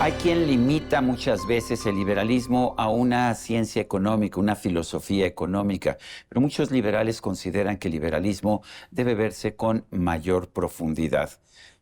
Hay quien limita muchas veces el liberalismo a una ciencia económica, una filosofía económica, pero muchos liberales consideran que el liberalismo debe verse con mayor profundidad.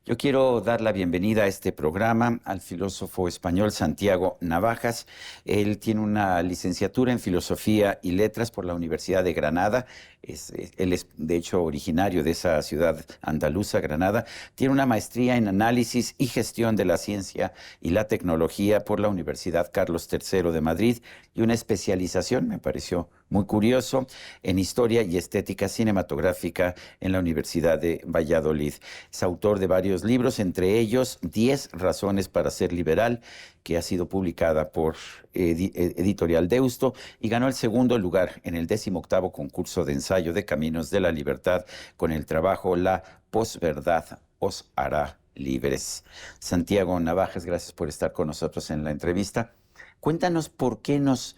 Yo quiero dar la bienvenida a este programa al filósofo español Santiago Navajas. Él tiene una licenciatura en Filosofía y Letras por la Universidad de Granada. Él es, de hecho, originario de esa ciudad andaluza, Granada. Tiene una maestría en Análisis y Gestión de la Ciencia y la Tecnología por la Universidad Carlos III de Madrid y una especialización, me pareció muy curioso, en Historia y Estética Cinematográfica en la Universidad de Valladolid. Es autor de varios libros, entre ellos 10 razones para ser liberal, que ha sido publicada por Editorial Deusto y ganó el segundo lugar en el 18º concurso de ensayo de Caminos de la Libertad con el trabajo La posverdad os hará libres. Santiago Navajas, gracias por estar con nosotros en la entrevista. Cuéntanos por qué nos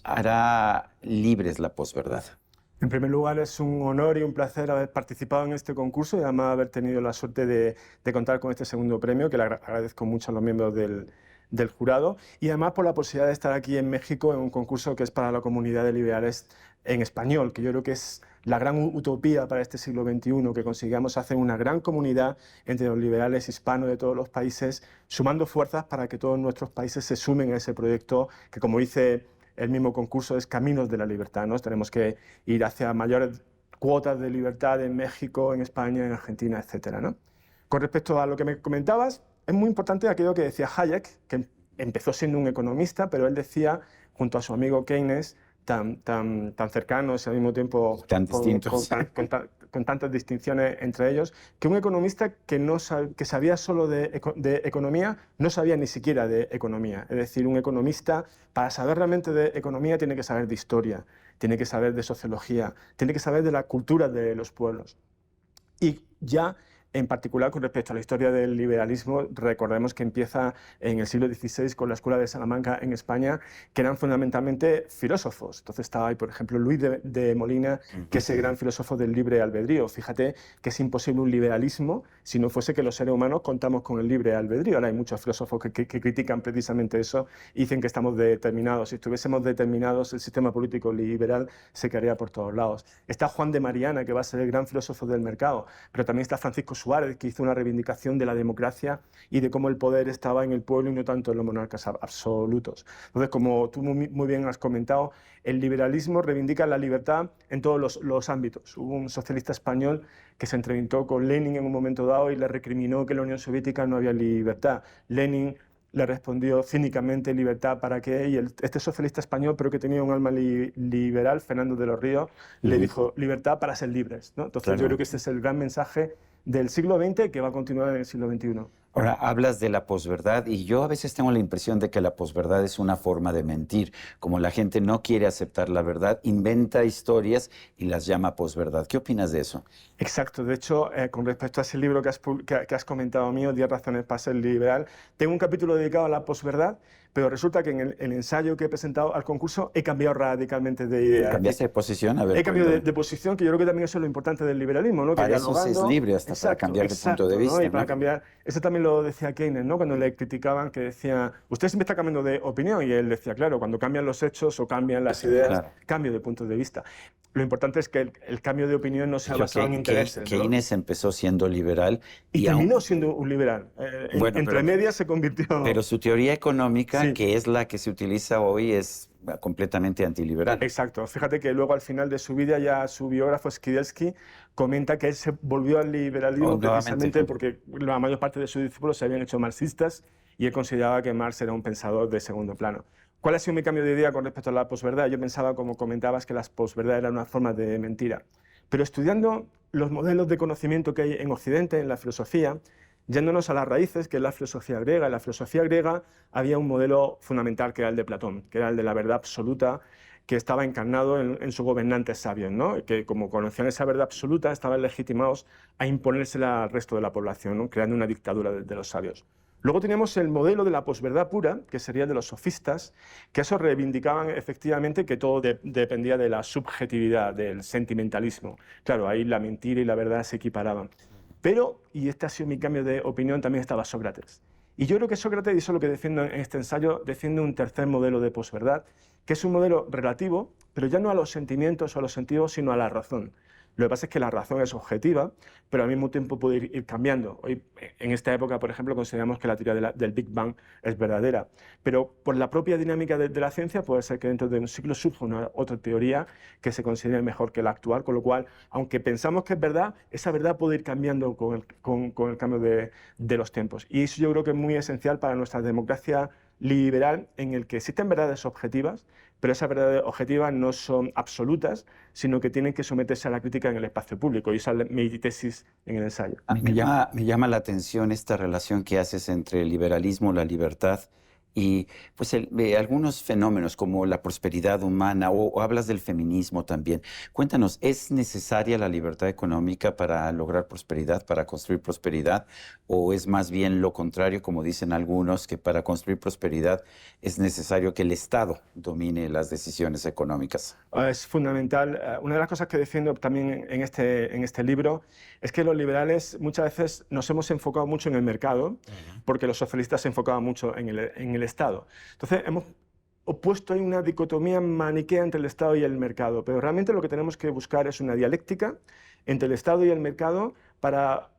hará libres la posverdad. En primer lugar, es un honor y un placer haber participado en este concurso y además haber tenido la suerte de contar con este segundo premio, que le agradezco mucho a los miembros del jurado, y además por la posibilidad de estar aquí en México en un concurso que es para la comunidad de liberales en español, que yo creo que es la gran utopía para este siglo XXI, que consigamos hacer una gran comunidad entre los liberales hispanos de todos los países, sumando fuerzas para que todos nuestros países se sumen a ese proyecto que, como dice el mismo concurso, es Caminos de la Libertad, ¿no? Tenemos que ir hacia mayores cuotas de libertad en México, en España, en Argentina, etcétera, ¿no? Con respecto a lo que me comentabas, es muy importante aquello que decía Hayek, que empezó siendo un economista, pero él decía, junto a su amigo Keynes, tan cercanos y al mismo tiempo tan distintos, con tantas distinciones entre ellos, que un economista que sabía solo de economía no sabía ni siquiera de economía. Es decir, un economista, para saber realmente de economía, tiene que saber de historia, tiene que saber de sociología, tiene que saber de la cultura de los pueblos. Y ya, en particular, con respecto a la historia del liberalismo, recordemos que empieza en el siglo XVI con la Escuela de Salamanca en España, que eran fundamentalmente filósofos. Entonces estaba ahí, por ejemplo, Luis de Molina, que es el gran filósofo del libre albedrío. Fíjate que es imposible un liberalismo si no fuese que los seres humanos contamos con el libre albedrío. Ahora hay muchos filósofos que critican precisamente eso y dicen que estamos determinados. Si estuviésemos determinados, el sistema político liberal se caería por todos lados. Está Juan de Mariana, que va a ser el gran filósofo del mercado, pero también está Francisco Suárez, que hizo una reivindicación de la democracia y de cómo el poder estaba en el pueblo y no tanto en los monarcas absolutos. Entonces, como tú muy bien has comentado, el liberalismo reivindica la libertad en todos los ámbitos. Hubo un socialista español que se entrevistó con Lenin en un momento dado y le recriminó que en la Unión Soviética no había libertad. Lenin le respondió cínicamente: ¿libertad para qué? Y este socialista español, pero que tenía un alma liberal, Fernando de los Ríos, le dijo: libertad para ser libres, ¿no? Entonces, claro, yo creo que este es el gran mensaje del siglo XX que va a continuar en el siglo XXI. Ahora, hablas de la posverdad y yo a veces tengo la impresión de que la posverdad es una forma de mentir. Como la gente no quiere aceptar la verdad, inventa historias y las llama posverdad. ¿Qué opinas de eso? Exacto. De hecho, con respecto a ese libro que has comentado mío, 10 razones para ser liberal, tengo un capítulo dedicado a la posverdad, pero resulta que en el ensayo que he presentado al concurso he cambiado radicalmente de idea. ¿Cambiaste de posición? A ver, he cambiado de posición, que yo creo que también eso es lo importante del liberalismo, ¿no? Para que eso se es libre, hasta para cambiar de punto de vista. ¿no? Y para cambiar, eso también lo decía Keynes, ¿no? Cuando le criticaban, que decía: usted siempre está cambiando de opinión, y él decía: claro, cuando cambian los hechos o cambian las ideas, claro, cambio de punto de vista. Lo importante es que el cambio de opinión no sea basado en intereses. Keynes, ¿no?, empezó siendo liberal y terminó siendo un liberal. Bueno, entre medias se convirtió... Pero su teoría económica, sí, que es la que se utiliza hoy, es completamente antiliberal. Exacto. Fíjate que luego, al final de su vida, ya su biógrafo Skidelsky comenta que él se volvió al liberalismo precisamente porque la mayor parte de sus discípulos se habían hecho marxistas y él consideraba que Marx era un pensador de segundo plano. ¿Cuál ha sido mi cambio de idea con respecto a la posverdad? Yo pensaba, como comentabas, que la posverdad era una forma de mentira. Pero estudiando los modelos de conocimiento que hay en Occidente, en la filosofía, yéndonos a las raíces, que es la filosofía griega. En la filosofía griega había un modelo fundamental, que era el de Platón, que era el de la verdad absoluta, que estaba encarnado en sus gobernantes sabios, ¿no? Que, como conocían esa verdad absoluta, estaban legitimados a imponérsela al resto de la población, ¿no? Creando una dictadura de los sabios. Luego teníamos el modelo de la posverdad pura, que sería el de los sofistas, que eso reivindicaban efectivamente que todo dependía de la subjetividad, del sentimentalismo. Claro, ahí la mentira y la verdad se equiparaban. Pero, y este ha sido mi cambio de opinión, también estaba Sócrates. Y yo creo que Sócrates, y eso es lo que defiendo en este ensayo, defiende un tercer modelo de posverdad, que es un modelo relativo, pero ya no a los sentimientos o a los sentidos, sino a la razón. Lo que pasa es que la razón es objetiva, pero al mismo tiempo puede ir cambiando. Hoy, en esta época, por ejemplo, consideramos que la teoría del Big Bang es verdadera, pero por la propia dinámica de la ciencia puede ser que dentro de un siglo surja una otra teoría que se considere mejor que la actual, con lo cual, aunque pensamos que es verdad, esa verdad puede ir cambiando con el cambio de los tiempos. Y eso yo creo que es muy esencial para nuestra democracia liberal, en el que existen verdades objetivas, pero esas verdades objetivas no son absolutas, sino que tienen que someterse a la crítica en el espacio público. Y esa es mi tesis en el ensayo. Me llama la atención esta relación que haces entre el liberalismo, la libertad y pues algunos fenómenos como la prosperidad humana o hablas del feminismo también. Cuéntanos, ¿es necesaria la libertad económica para lograr prosperidad, para construir prosperidad? ¿O es más bien lo contrario, como dicen algunos, que para construir prosperidad es necesario que el Estado domine las decisiones económicas? Es fundamental. Una de las cosas que defiendo también en este libro es que los liberales muchas veces nos hemos enfocado mucho en el mercado, porque los socialistas se enfocaban mucho en el Estado. Entonces, hemos opuesto ahí una dicotomía maniquea entre el Estado y el mercado, pero realmente lo que tenemos que buscar es una dialéctica entre el Estado y el mercado para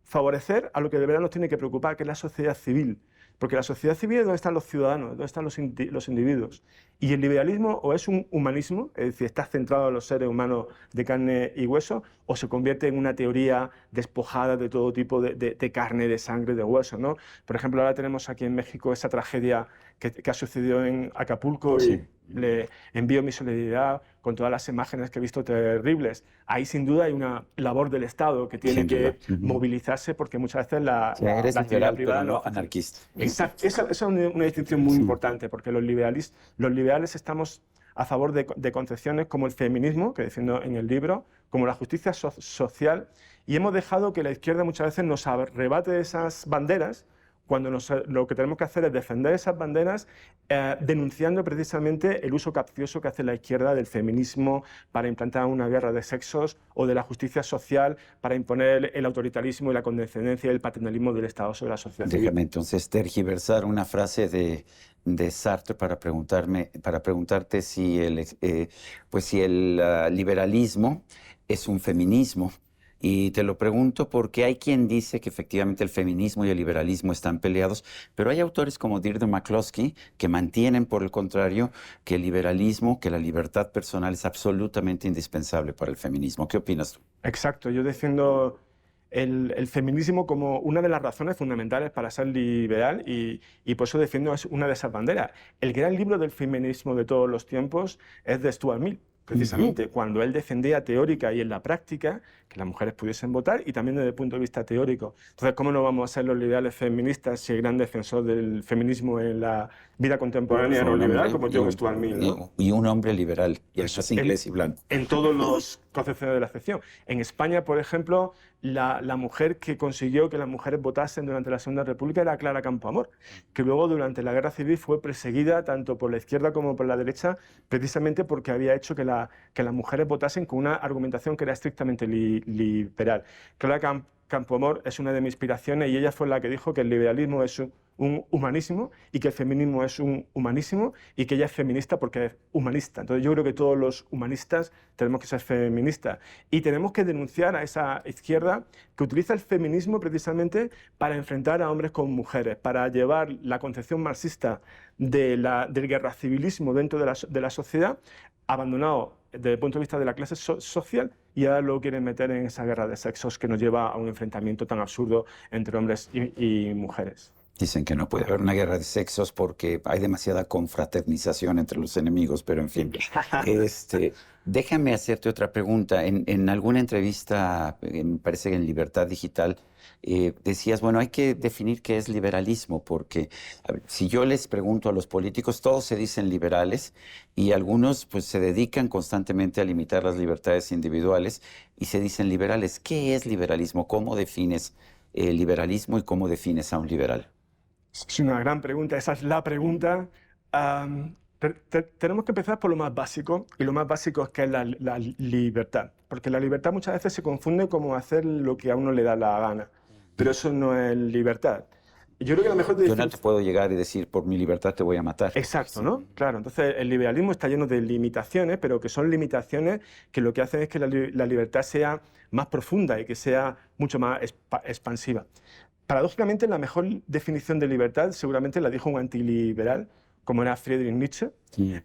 favorecer a lo que de verdad nos tiene que preocupar, que es la sociedad civil. Porque la sociedad civil es donde están los ciudadanos, donde están los individuos. Y el liberalismo o es un humanismo, es decir, está centrado en los seres humanos de carne y hueso, o se convierte en una teoría despojada de todo tipo de carne, de sangre, de hueso, ¿no? Por ejemplo, ahora tenemos aquí en México esa tragedia que ha sucedido en Acapulco, Sí. y le envío mi solidaridad con todas las imágenes que he visto terribles. Ahí sin duda hay una labor del Estado que tiene Sin duda. que movilizarse, porque muchas veces O sea, eres la actividad liberal, privada pero no no. anarquista. Exacto. Esa es una distinción muy importante, porque los liberales estamos a favor de concepciones como el feminismo, que defiendo en el libro, como la justicia social, y hemos dejado que la izquierda muchas veces nos arrebate esas banderas, cuando lo que tenemos que hacer es defender esas banderas, denunciando precisamente el uso capcioso que hace la izquierda del feminismo para implantar una guerra de sexos, o de la justicia social para imponer el autoritarismo y la condescendencia y el paternalismo del Estado sobre la sociedad civil. Déjame entonces tergiversar una frase de Sartre para preguntarte si el liberalismo es un feminismo. Y te lo pregunto porque hay quien dice que efectivamente el feminismo y el liberalismo están peleados, pero hay autores como Deirdre McCloskey que mantienen, por el contrario, que el liberalismo, que la libertad personal es absolutamente indispensable para el feminismo. ¿Qué opinas tú? Exacto, yo defiendo el feminismo como una de las razones fundamentales para ser liberal, y por eso defiendo una de esas banderas. El gran libro del feminismo de todos los tiempos es de Stuart Mill, precisamente, cuando él defendía teórica y en la práctica que las mujeres pudiesen votar, y también desde el punto de vista teórico. Entonces, ¿cómo no vamos a ser los liberales feministas si el gran defensor del feminismo en la vida contemporánea era un liberal como John Stuart Mill, ¿no? Y un hombre liberal, y además inglés y blanco. En todos los concepciones de la excepción. En España, por ejemplo, la mujer que consiguió que las mujeres votasen durante la Segunda República era Clara Campoamor, que luego durante la Guerra Civil fue perseguida tanto por la izquierda como por la derecha, precisamente porque había hecho que las mujeres votasen con una argumentación que era estrictamente liberal. Clara Campoamor es una de mis inspiraciones, y ella fue la que dijo que el liberalismo es un humanismo y que el feminismo es un humanísimo, y que ella es feminista porque es humanista. Entonces yo creo que todos los humanistas tenemos que ser feministas, y tenemos que denunciar a esa izquierda que utiliza el feminismo precisamente para enfrentar a hombres con mujeres, para llevar la concepción marxista del guerracivilismo dentro de la sociedad, abandonado desde el punto de vista de la clase social, y ahora lo quieren meter en esa guerra de sexos que nos lleva a un enfrentamiento tan absurdo entre hombres y mujeres. Dicen que no puede haber una guerra de sexos porque hay demasiada confraternización entre los enemigos, pero en fin. Déjame hacerte otra pregunta. En alguna entrevista, me parece que en Libertad Digital, decías, bueno, hay que definir qué es liberalismo, porque a ver, si yo les pregunto a los políticos, todos se dicen liberales, y algunos pues se dedican constantemente a limitar las libertades individuales y se dicen liberales. ¿Qué es liberalismo? ¿Cómo defines el liberalismo y cómo defines a un liberal? Es una gran pregunta, esa es la pregunta. Tenemos que empezar por lo más básico, y lo más básico es que es la libertad, porque la libertad muchas veces se confunde como hacer lo que a uno le da la gana, pero eso no es libertad. Yo creo que la mejor Yo no te puedo llegar y decir, por mi libertad te voy a matar. Exacto, ¿no? Claro, entonces el liberalismo está lleno de limitaciones, pero que son limitaciones que lo que hacen es que la libertad sea más profunda y que sea mucho más expansiva. Paradójicamente, la mejor definición de libertad seguramente la dijo un antiliberal, como era Friedrich Nietzsche,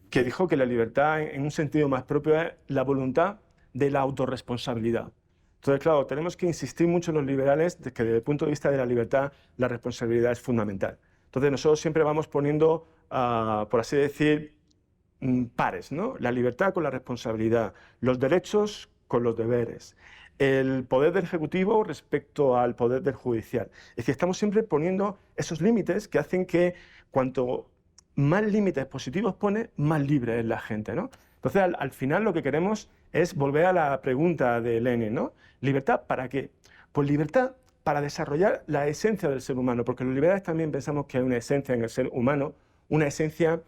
que dijo que la libertad, en un sentido más propio, es la voluntad de la autorresponsabilidad. Entonces, claro, tenemos que insistir mucho los liberales de que desde el punto de vista de la libertad, la responsabilidad es fundamental. Entonces, nosotros siempre vamos poniendo, por así decir, pares, ¿no? La libertad con la responsabilidad, los derechos con los deberes, el poder del Ejecutivo respecto al poder del Judicial. Es decir, estamos siempre poniendo esos límites que hacen que cuanto más límites positivos pone, más libre es la gente, ¿no? Entonces, al final lo que queremos es volver a la pregunta de Lenin, ¿no? ¿Libertad para qué? Pues libertad para desarrollar la esencia del ser humano, porque los liberales también pensamos que hay una esencia en el ser humano, una esencia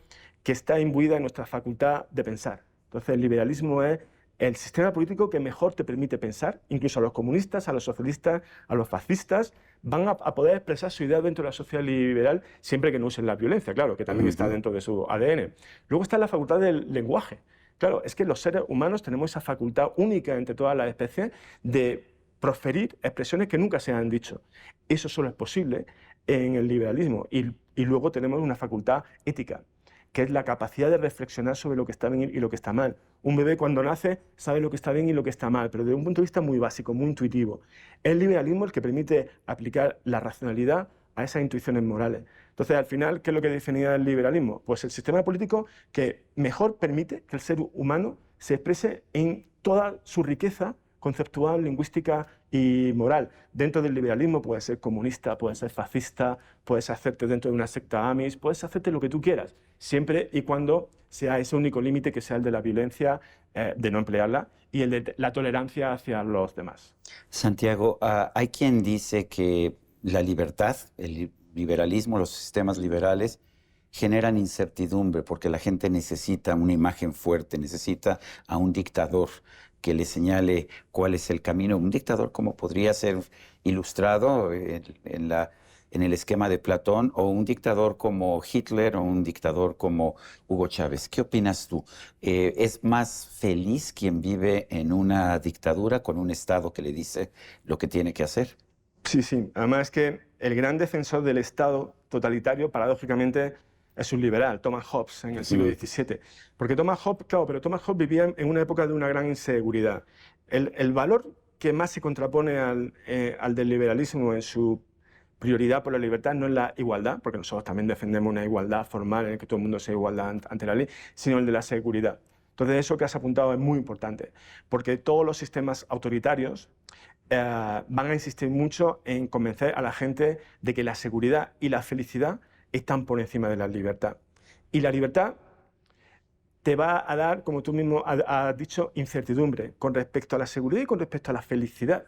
que está imbuida en nuestra facultad de pensar. Entonces, el liberalismo es el sistema político que mejor te permite pensar. Incluso a los comunistas, a los socialistas, a los fascistas, van a poder expresar su idea dentro de la sociedad liberal siempre que no usen la violencia, claro, que también está dentro de su ADN. Luego está la facultad del lenguaje. Claro, es que los seres humanos tenemos esa facultad única entre todas las especies de proferir expresiones que nunca se han dicho. Eso solo es posible en el liberalismo. Y luego tenemos una facultad ética, que es la capacidad de reflexionar sobre lo que está bien y lo que está mal. Un bebé cuando nace sabe lo que está bien y lo que está mal, pero desde un punto de vista muy básico, muy intuitivo. El liberalismo es el que permite aplicar la racionalidad a esas intuiciones morales. Entonces, al final, ¿qué es lo que definía el liberalismo? Pues el sistema político que mejor permite que el ser humano se exprese en toda su riqueza conceptual, lingüística y moral. Dentro del liberalismo puedes ser comunista, puedes ser fascista, puedes hacerte dentro de una secta Amis, puedes hacerte lo que tú quieras, siempre y cuando sea ese único límite que sea el de la violencia, de no emplearla, y el de la tolerancia hacia los demás. Santiago, hay quien dice que la libertad, el liberalismo, los sistemas liberales generan incertidumbre porque la gente necesita una imagen fuerte, necesita a un dictador que le señale cuál es el camino. Un dictador como podría ser ilustrado en el esquema de Platón, o un dictador como Hitler, o un dictador como Hugo Chávez. ¿Qué opinas tú? ¿Es más feliz quien vive en una dictadura con un Estado que le dice lo que tiene que hacer? Sí, sí. Además es que el gran defensor del Estado totalitario, paradójicamente, es un liberal, Thomas Hobbes, en el siglo XVII. Porque Thomas Hobbes, claro, pero Thomas Hobbes vivía en una época de una gran inseguridad. El valor que más se contrapone al del liberalismo en su prioridad por la libertad no es la igualdad, porque nosotros también defendemos una igualdad formal en la que todo el mundo sea igualdad ante la ley, sino el de la seguridad. Entonces, eso que has apuntado es muy importante, porque todos los sistemas autoritarios van a insistir mucho en convencer a la gente de que la seguridad y la felicidad están por encima de la libertad. Y la libertad te va a dar, como tú mismo has dicho, incertidumbre con respecto a la seguridad y con respecto a la felicidad.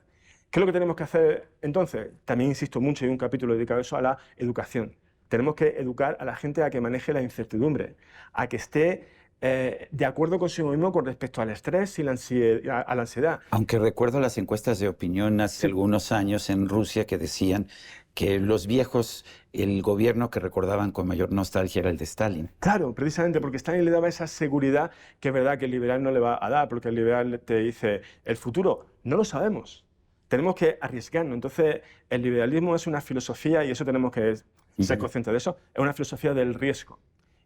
¿Qué es lo que tenemos que hacer entonces? También insisto mucho, hay un capítulo dedicado a eso, a la educación. Tenemos que educar a la gente a que maneje la incertidumbre, a que esté de acuerdo consigo mismo con respecto al estrés y a la ansiedad. Aunque recuerdo las encuestas de opinión hace algunos años en Rusia que decían que los viejos, el gobierno que recordaban con mayor nostalgia era el de Stalin. Claro, precisamente porque Stalin le daba esa seguridad que es verdad que el liberal no le va a dar, porque el liberal te dice, el futuro no lo sabemos, tenemos que arriesgarnos. Entonces, el liberalismo es una filosofía, y eso tenemos que ser conscientes de eso, es una filosofía del riesgo.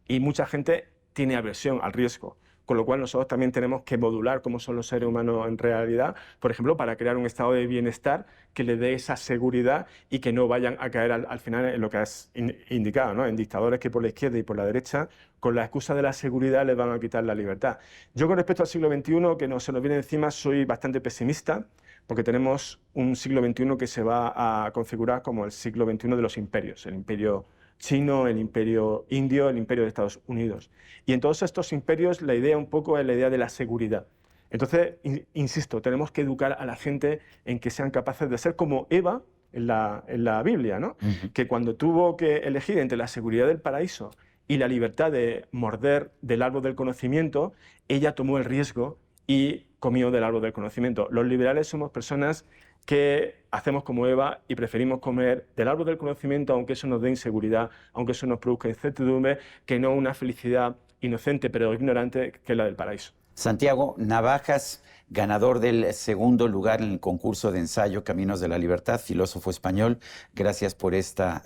Y mucha gente tiene aversión al riesgo, con lo cual nosotros también tenemos que modular cómo son los seres humanos en realidad, por ejemplo, para crear un estado de bienestar que le dé esa seguridad y que no vayan a caer al final en lo que has indicado, ¿no? En dictadores que por la izquierda y por la derecha, con la excusa de la seguridad, les van a quitar la libertad. Yo con respecto al siglo XXI, que se nos viene encima, soy bastante pesimista, porque tenemos un siglo XXI que se va a configurar como el siglo XXI de los imperios, el imperio chino, el imperio indio, el imperio de Estados Unidos. Y en todos estos imperios la idea un poco es la idea de la seguridad. Entonces, insisto, tenemos que educar a la gente en que sean capaces de ser como Eva en la Biblia, ¿no? Que cuando tuvo que elegir entre la seguridad del paraíso y la libertad de morder del árbol del conocimiento, ella tomó el riesgo y comido del árbol del conocimiento. Los liberales somos personas que hacemos como Eva y preferimos comer del árbol del conocimiento, aunque eso nos dé inseguridad, aunque eso nos produzca incertidumbre, que no una felicidad inocente pero ignorante que es la del paraíso. Santiago Navajas, ganador del segundo lugar en el concurso de ensayo Caminos de la Libertad, filósofo español, gracias por esta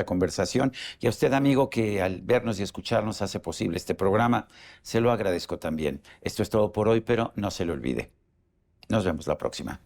conversación. Y a usted, amigo, que al vernos y escucharnos hace posible este programa, se lo agradezco también. Esto es todo por hoy, pero no se lo olvide. Nos vemos la próxima.